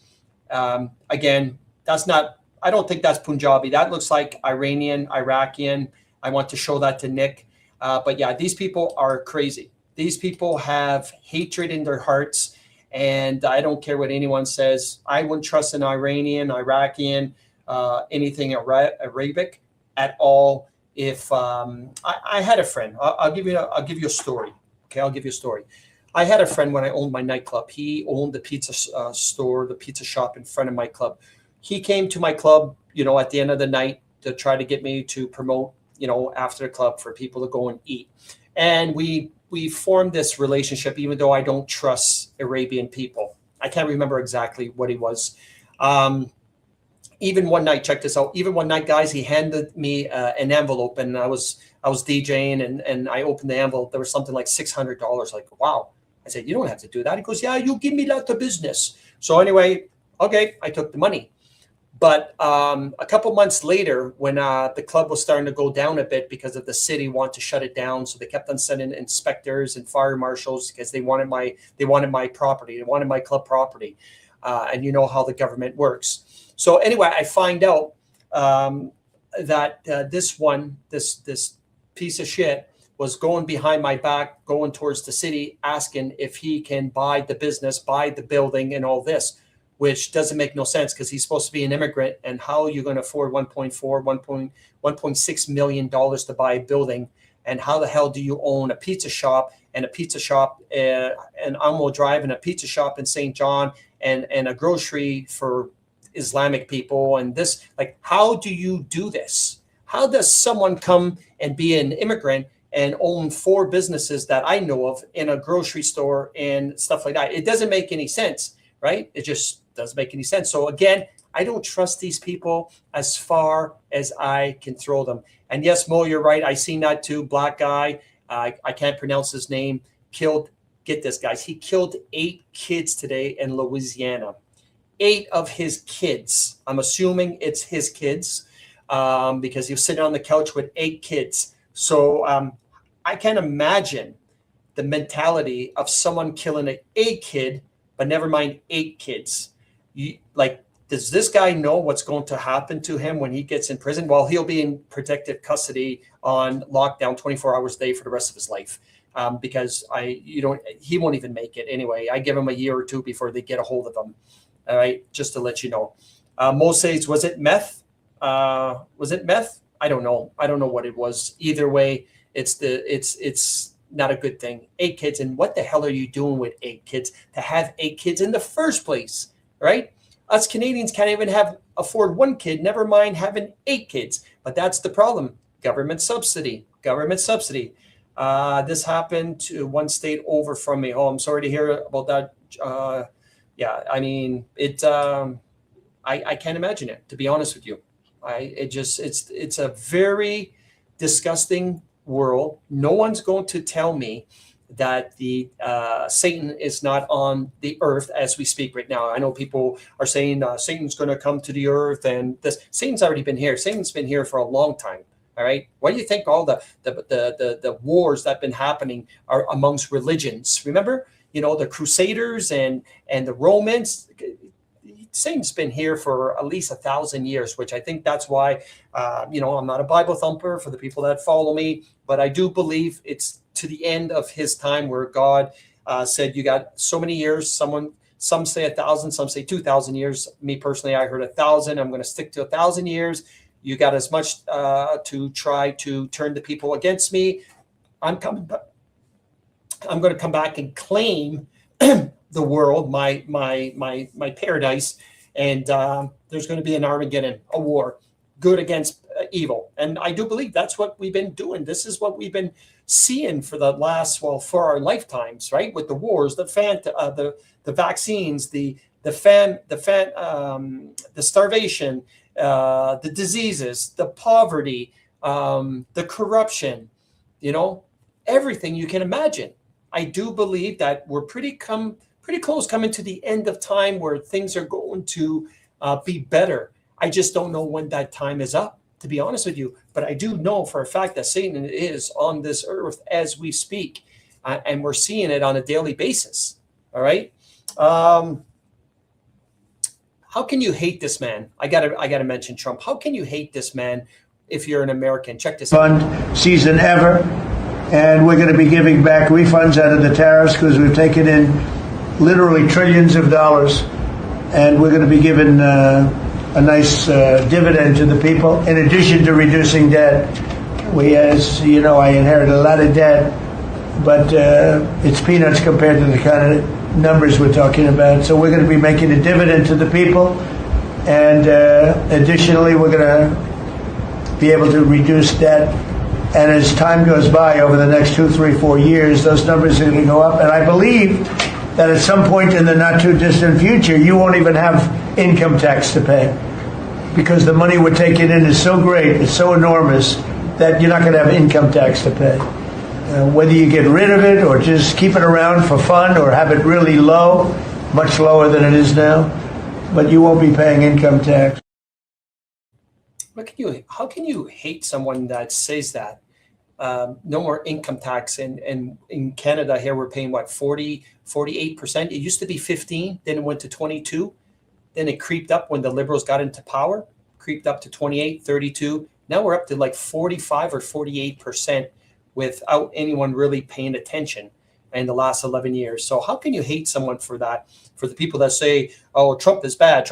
Again, that's not, I don't think that's Punjabi. That looks like Iranian, Iraqian. I want to show that to Nick. But yeah, these people are crazy. These people have hatred in their hearts, and I don't care what anyone says. I wouldn't trust an Iranian, Iraqian, anything Arabic at all. If I had a friend, I'll give you a story. Okay, I'll give you a story. I had a friend when I owned my nightclub. He owned the pizza store, the pizza shop in front of my club. He came to my club, at the end of the night to try to get me to promote, after the club for people to go and eat. And we formed this relationship, even though I don't trust Arabian people. I can't remember exactly what he was. Even one night, check this out. Even one night, guys, he handed me an envelope, and I was DJing, and I opened the envelope. There was something like $600. Like, wow. I said, you don't have to do that. He goes, yeah, you give me lots of business. So anyway, okay, I took the money. But a couple months later, when the club was starting to go down a bit because of the city wanted to shut it down, so they kept on sending inspectors and fire marshals because they wanted my property, they wanted my club property, and you know how the government works. So anyway, I find out that this piece of shit was going behind my back, going towards the city, asking if he can buy the business, buy the building, and all this, which doesn't make no sense because he's supposed to be an immigrant. And how are you going to afford $1.6 million to buy a building? And how the hell do you own a pizza shop in Almo Drive and a pizza shop in St. John and a grocery for Islamic people? And this, like, how do you do this? How does someone come and be an immigrant and own 4 businesses that I know of in a grocery store and stuff like that? It doesn't make any sense, right? It just doesn't make any sense. So again, I don't trust these people as far as I can throw them. And yes, Mo, you're right. I seen that too. Black guy, I can't pronounce his name, killed, get this, guys. He killed 8 kids today in Louisiana. 8 of his kids. I'm assuming it's his kids because he was sitting on the couch with 8 kids. So I can't imagine the mentality of someone killing a kid, but never mind 8 kids. Does this guy know what's going to happen to him when he gets in prison? Well, he'll be in protective custody on lockdown 24 hours a day for the rest of his life. Because he won't even make it anyway. I give him a year or 2 before they get a hold of him. All right, just to let you know. Mo says, was it meth? Was it meth? I don't know. I don't know what it was. Either way, it's not a good thing. 8 kids, and what the hell are you doing with 8 kids to have 8 kids in the first place? Right? Us Canadians can't even afford 1 kid. Never mind having 8 kids. But that's the problem. Government subsidy. This happened to one state over from me. Oh, I'm sorry to hear about that. Yeah, I mean, I can't imagine it, to be honest with you. It's a very disgusting world. No one's going to tell me that the Satan is not on the earth as we speak right now. I know people are saying Satan's going to come to the earth, and Satan's already been here. Satan's been here for a long time. All right. Why do you think all the wars that have been happening are amongst religions? Remember, the Crusaders and the Romans. Satan's been here for at least 1,000 years, which I think that's why, I'm not a Bible thumper for the people that follow me, but I do believe it's to the end of his time where God said, you got so many years. Some say 1,000, some say 2,000 years. Me personally, I heard 1,000. I'm going to stick to 1,000 years. You got as much to try to turn the people against me. I'm coming back. I'm going to come back and claim the world, my paradise, and there's going to be an Armageddon, a war, good against evil. And I do believe that's what we've been doing. This is what we've been seeing for for our lifetimes, right? With the wars, the vaccines, the starvation, the diseases, the poverty, the corruption, everything you can imagine. I do believe that we're pretty close coming to the end of time where things are going to be better. I just don't know when that time is up, to be honest with you. But I do know for a fact that Satan is on this earth as we speak, and we're seeing it on a daily basis. All right. How can you hate this man? I gotta mention Trump. How can you hate this man if you're an American? Check this out. Fund season ever, and we're going to be giving back refunds out of the tariffs because we've taken in literally trillions of dollars, and we're going to be giving a nice dividend to the people. In addition to reducing debt, as you know, I inherited a lot of debt, but it's peanuts compared to the kind of numbers we're talking about. So we're going to be making a dividend to the people, and additionally we're going to be able to reduce debt, and as time goes by over the next 2, 3, 4 years, those numbers are going to go up. And I believe that at some point in the not too distant future, you won't even have income tax to pay, because the money we're taking in is so great, it's so enormous, that you're not going to have income tax to pay. Whether you get rid of it or just keep it around for fun or have it really low, much lower than it is now, but you won't be paying income tax. How can you hate someone that says that? No more income tax. And in Canada here, we're paying 48%. It used to be 15, then it went to 22. Then it creeped up when the Liberals got into power, creeped up to 28, 32. Now we're up to 45 or 48% without anyone really paying attention in the last 11 years. So how can you hate someone for that? For the people that say, oh, Trump is bad,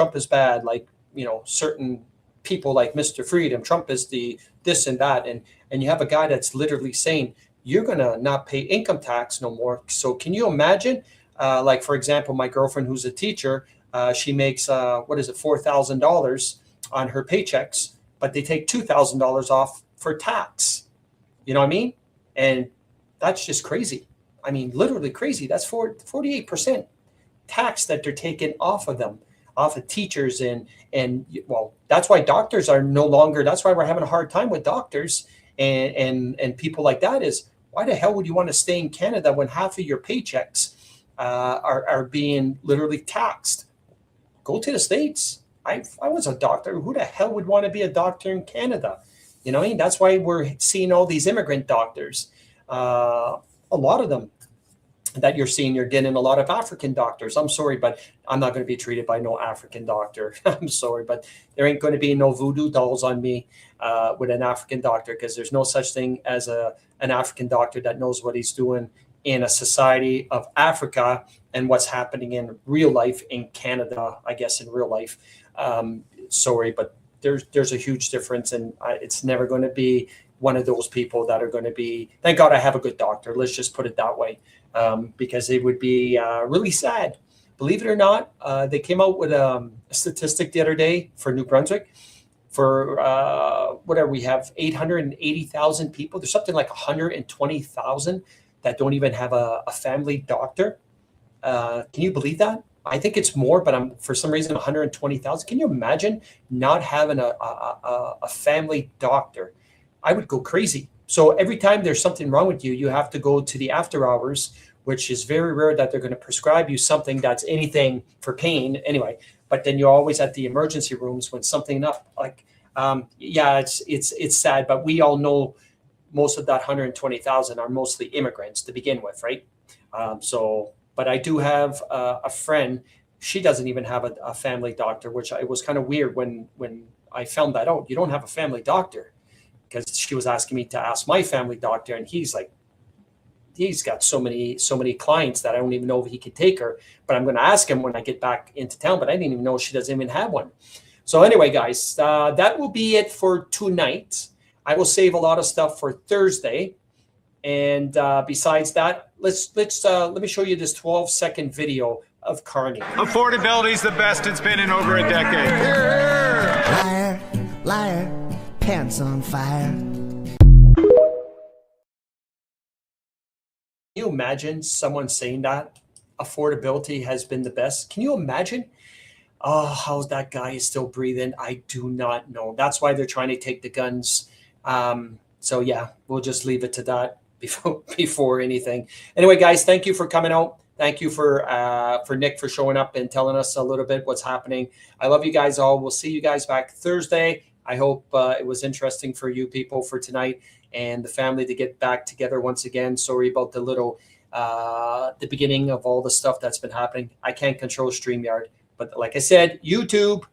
certain people like Mr. Freedom, Trump is the this and that. And you have a guy that's literally saying, you're going to not pay income tax no more. So can you imagine, for example, my girlfriend who's a teacher, she makes, $4,000 on her paychecks, but they take $2,000 off for tax. You know what I mean? And that's just crazy. I mean, literally crazy. That's 48% tax that they're taking off of them, off of teachers. And that's why doctors are no longer, that's why we're having a hard time with doctors and people like that. Is why the hell would you want to stay in Canada when half of your paychecks are being literally taxed? Go to the States. I was a doctor. Who the hell would want to be a doctor in Canada? You know what I mean? That's why we're seeing all these immigrant doctors. a lot of them that you're seeing, you're getting a lot of African doctors. I'm sorry, but I'm not going to be treated by no African doctor. I'm sorry, but there ain't going to be no voodoo dolls on me with an African doctor, because there's no such thing as an African doctor that knows what he's doing in a society of Africa and what's happening in real life in Canada, I guess, in real life. Sorry, but there's a huge difference, and it's never going to be one of those people that are going to be, thank God I have a good doctor. Let's just put it that way. Because it would be really sad. Believe it or not, they came out with a statistic the other day for New Brunswick. For whatever, we have 880,000 people. There's something like 120,000 that don't even have a family doctor. Can you believe that? I think it's more, but for some reason 120,000. Can you imagine not having a family doctor? I would go crazy. So every time there's something wrong with you, you have to go to the after hours, which is very rare that they're going to prescribe you something that's anything for pain anyway. But then you're always at the emergency rooms when something up like, it's sad, but we all know most of that 120,000 are mostly immigrants to begin with, right? But I do have a friend. She doesn't even have a family doctor, which it was kind of weird when I found that out. You don't have a family doctor. Because she was asking me to ask my family doctor, and he's got so many clients that I don't even know if he could take her. But I'm going to ask him when I get back into town. But I didn't even know she doesn't even have one. So anyway, guys, that will be it for tonight. I will save a lot of stuff for Thursday, and besides that, let me show you this 12-second video of Carney. Affordability is the best it's been in over a decade. Liar, liar. Pants on fire. Can you imagine someone saying that? Affordability has been the best. Can you imagine? Oh, how that guy is still breathing, I do not know. That's why they're trying to take the guns. So yeah, we'll just leave it to that before anything. Anyway, guys, thank you for coming out. Thank you for Nick for showing up and telling us a little bit what's happening. I love you guys all. We'll see you guys back Thursday. I hope it was interesting for you people for tonight and the family to get back together once again. Sorry about the beginning of all the stuff that's been happening. I can't control StreamYard, but like I said, YouTube,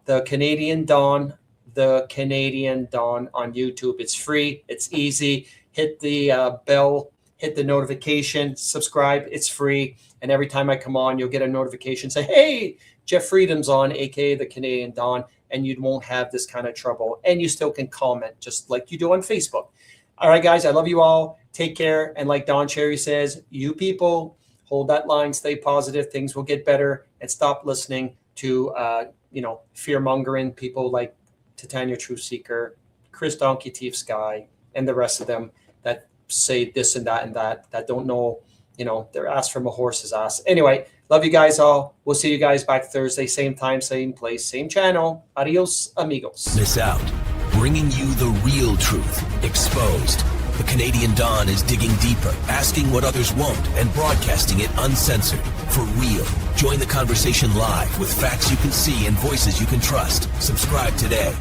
the Canadian Dawn on YouTube. It's free. It's easy. Hit the bell, hit the notification, subscribe. It's free. And every time I come on, you'll get a notification say, hey, Jeff Freedom's on, aka the Canadian Dawn. And you won't have this kind of trouble. And you still can comment just like you do on Facebook. All right, guys, I love you all. Take care. And like Don Cherry says, you people hold that line, stay positive. Things will get better, and stop listening to, fear-mongering people like Titania Truthseeker, Chris Donkey Thief Sky, and the rest of them that say this and that don't know, they're ass from a horse's ass. Anyway, love you guys all. We'll see you guys back Thursday, same time, same place, same channel. Adios, amigos. Miss out. Bringing you the real truth, exposed. The Canadian Dawn is digging deeper, asking what others won't, and broadcasting it uncensored. For real. Join the conversation live with facts you can see and voices you can trust. Subscribe today.